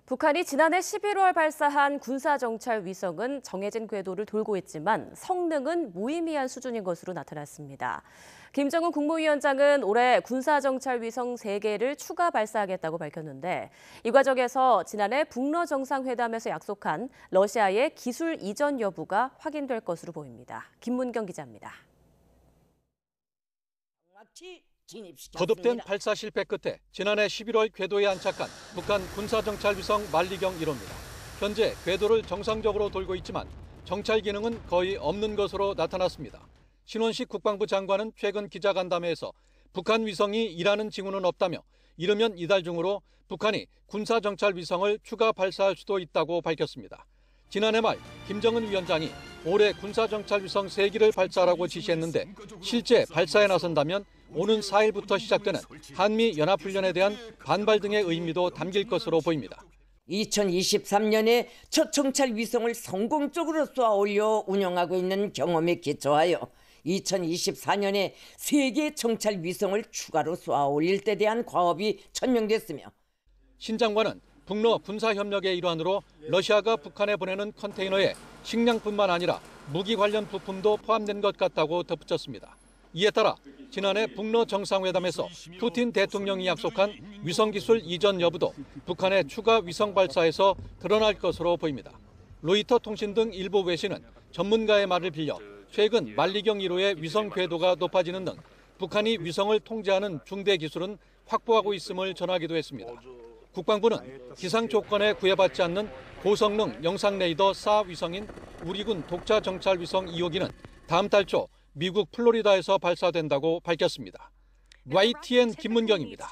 북한이 지난해 11월 발사한 군사정찰 위성은 정해진 궤도를 돌고 있지만 성능은 무의미한 수준인 것으로 나타났습니다. 김정은 국무위원장은 올해 군사정찰 위성 3개를 추가 발사하겠다고 밝혔는데 이 과정에서 지난해 북러 정상회담에서 약속한 러시아의 기술 이전 여부가 확인될 것으로 보입니다. 김문경 기자입니다. 거듭된 발사 실패 끝에 지난해 11월 궤도에 안착한 북한 군사정찰 위성 만리경 1호입니다. 현재 궤도를 정상적으로 돌고 있지만 정찰 기능은 거의 없는 것으로 나타났습니다. 신원식 국방부 장관은 최근 기자간담회에서 북한 위성이 일하는 징후는 없다며 이르면 이달 중으로 북한이 군사정찰 위성을 추가 발사할 수도 있다고 밝혔습니다. 지난해 말 김정은 위원장이 올해 군사정찰 위성 3기를 발사하라고 지시했는데 실제 발사에 나선다면 오는 4일부터 시작되는 한미 연합훈련에 대한 반발 등의 의미도 담길 것으로 보입니다. 2023년에 첫 정찰 위성을 성공적으로 쏘아 올려 운영하고 있는 경험에 기초하여 2024년에 3개 정찰 위성을 추가로 쏘아 올릴 데 대한 과업이 천명됐으며 신 장관은 북러 군사협력의 일환으로 러시아가 북한에 보내는 컨테이너에 식량뿐만 아니라 무기 관련 부품도 포함된 것 같다고 덧붙였습니다. 이에 따라 지난해 북러 정상회담에서 푸틴 대통령이 약속한 위성기술 이전 여부도 북한의 추가 위성 발사에서 드러날 것으로 보입니다. 로이터 통신 등 일부 외신은 전문가의 말을 빌려 최근 만리경 1호의 위성 궤도가 높아지는 등 북한이 위성을 통제하는 중대 기술은 확보하고 있음을 전하기도 했습니다. 국방부는 기상 조건에 구애받지 않는 고성능 영상 레이더 사 위성인 우리군 독자 정찰 위성 2호기는 다음 달 초 미국 플로리다에서 발사된다고 밝혔습니다. YTN 김문경입니다.